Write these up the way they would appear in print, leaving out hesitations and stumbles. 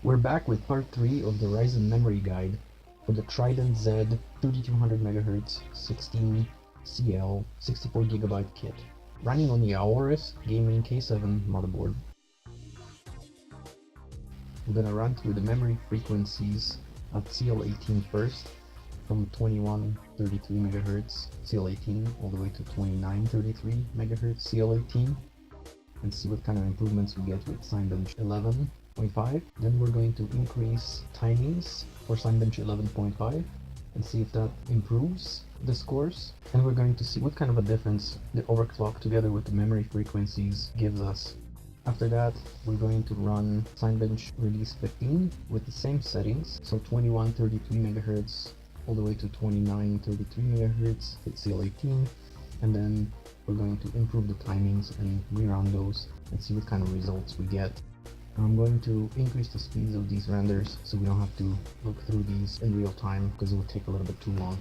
We're back with part 3 of the Ryzen memory guide for the Trident Z 3200MHz 16CL 64GB kit, running on the Aorus Gaming K7 motherboard. We're gonna run through the memory frequencies at CL18 first, from 2133MHz CL18 all the way to 2933MHz CL18, and see what kind of improvements we get with Cinebench 11.5. Then we're going to increase timings for Cinebench 11.5 and see if that improves the scores. And we're going to see what kind of a difference the overclock together with the memory frequencies gives us. After that, we're going to run Cinebench release 15 with the same settings, so 2133MHz all the way to 2933MHz at CL18, and then we're going to improve the timings and rerun those and see what kind of results we get. I'm going to increase the speeds of these renders so we don't have to look through these in real time because it would take a little bit too long.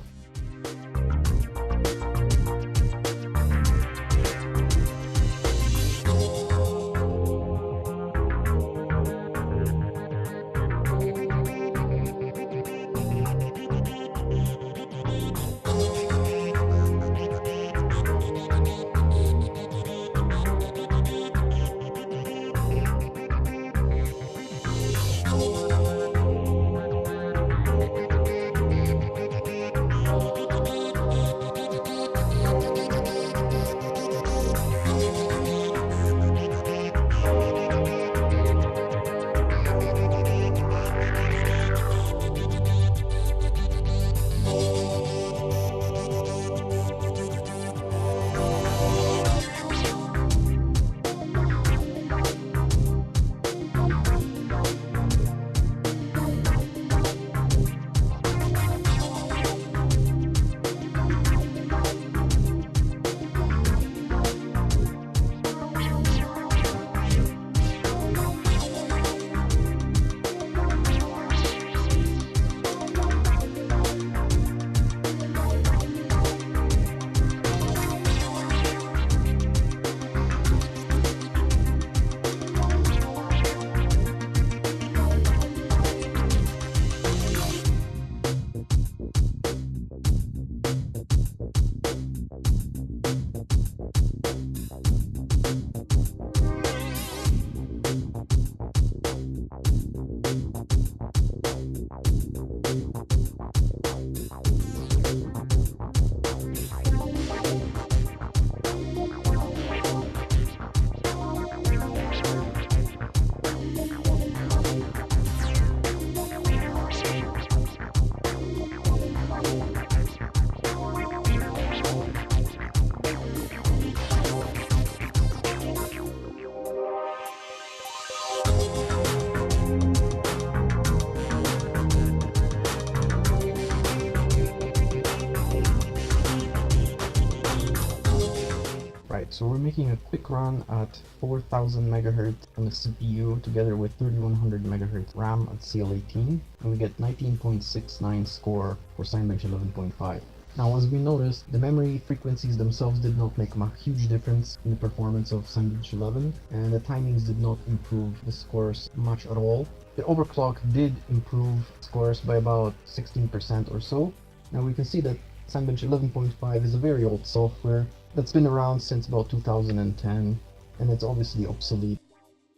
So we're making a quick run at 4000 MHz on the CPU together with 3100 MHz RAM at CL18, and we get 19.69 score for Cinebench 11.5. Now, as we noticed, the memory frequencies themselves did not make a huge difference in the performance of Cinebench 11, and the timings did not improve the scores much at all. The overclock did improve scores by about 16% or so. Now we can see that Cinebench 11.5 is a very old software that's been around since about 2010, and it's obviously obsolete.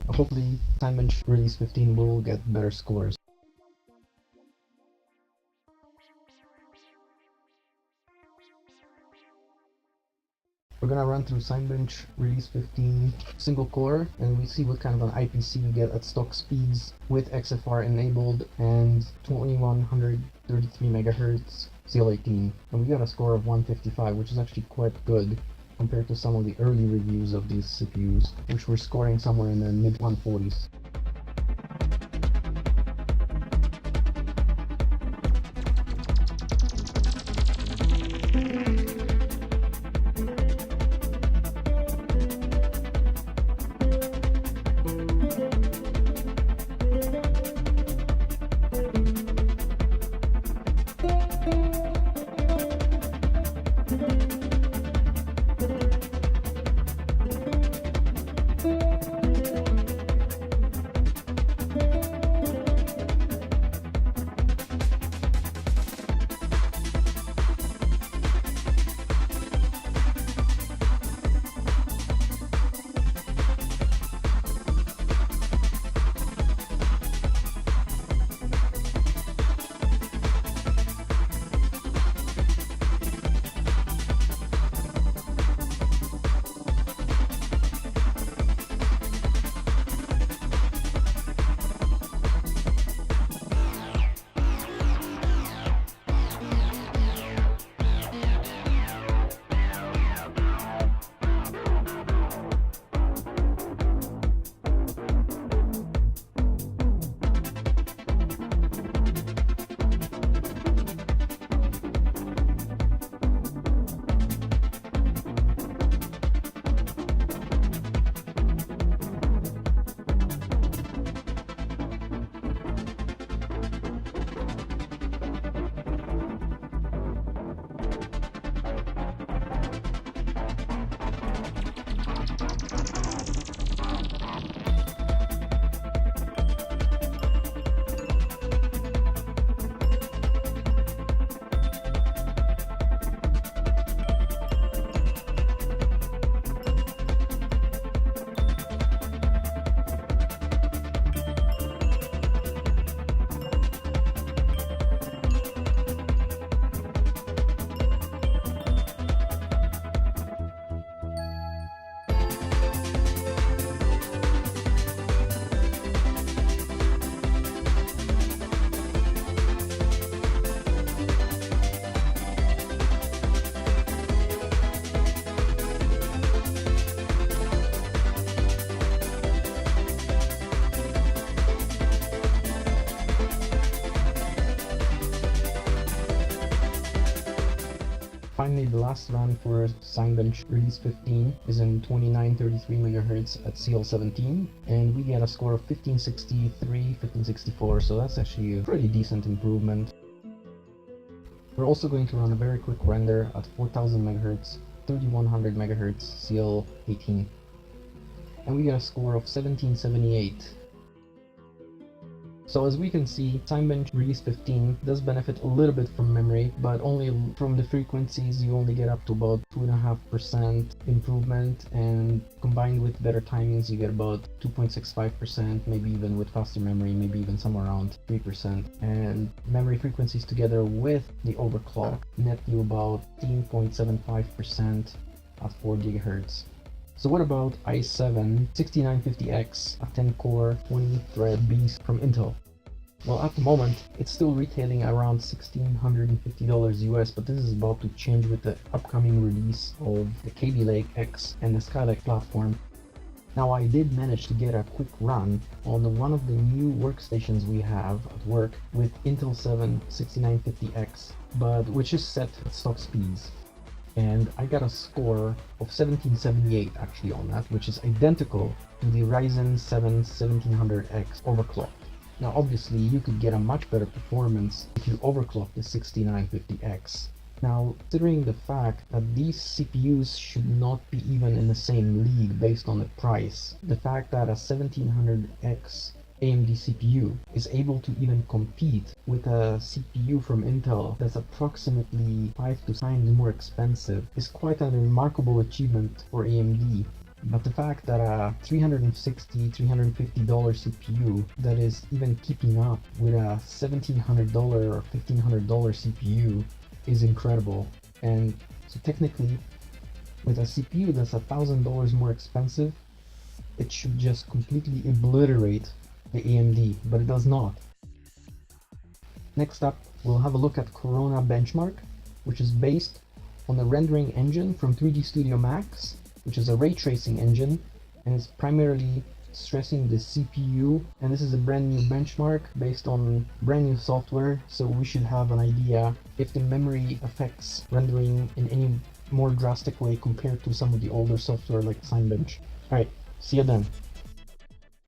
Hopefully, Cinebench release 15 will get better scores. We're gonna run through Cinebench release 15 single core, and we see what kind of an IPC we get at stock speeds with XFR enabled and 2133 MHz CL18, and we got a score of 155, which is actually quite good compared to some of the early reviews of these CPUs, which were scoring somewhere in the mid 140s. last run for Cinebench release 15 is in 2933 MHz at CL17, and we get a score of 1563, 1564, so that's actually a pretty decent improvement. We're also going to run a very quick render at 4000 MHz, 3100 MHz CL18, and we get a score of 1778. So as we can see, Cinebench Release 15 does benefit a little bit from memory, but only from the frequencies. You only get up to about 2.5% improvement, and combined with better timings you get about 2.65%, maybe even with faster memory, maybe even somewhere around 3%. And memory frequencies together with the overclock net you about 18.75% at 4 GHz. So what about i7 6950X, a 10-core, 20-thread beast from Intel? Well, at the moment, it's still retailing around $1,650 US, but this is about to change with the upcoming release of the Kaby Lake X and the Skylake platform. Now, I did manage to get a quick run on one of the new workstations we have at work with Intel 7 6950X, but which is set at stock speeds. And I got a score of 1778 actually on that, which is identical to the Ryzen 7 1700X overclocked. Now obviously you could get a much better performance if you overclock the 6950X. Now, considering the fact that these CPUs should not be even in the same league based on the price, the fact that a 1700X AMD CPU is able to even compete with a CPU from Intel that's approximately 5 to 6 times more expensive is quite a remarkable achievement for AMD. But the fact that a $360, $350 CPU that is even keeping up with a $1,700 or $1,500 CPU is incredible. And so technically, with a CPU that's $1,000 more expensive, it should just completely obliterate the AMD, but it does not. Next up, we'll have a look at Corona Benchmark, which is based on the rendering engine from 3D Studio Max, which is a ray tracing engine, and it's primarily stressing the CPU, and this is a brand new benchmark based on brand new software, so we should have an idea if the memory affects rendering in any more drastic way compared to some of the older software like Cinebench. Alright, see you then.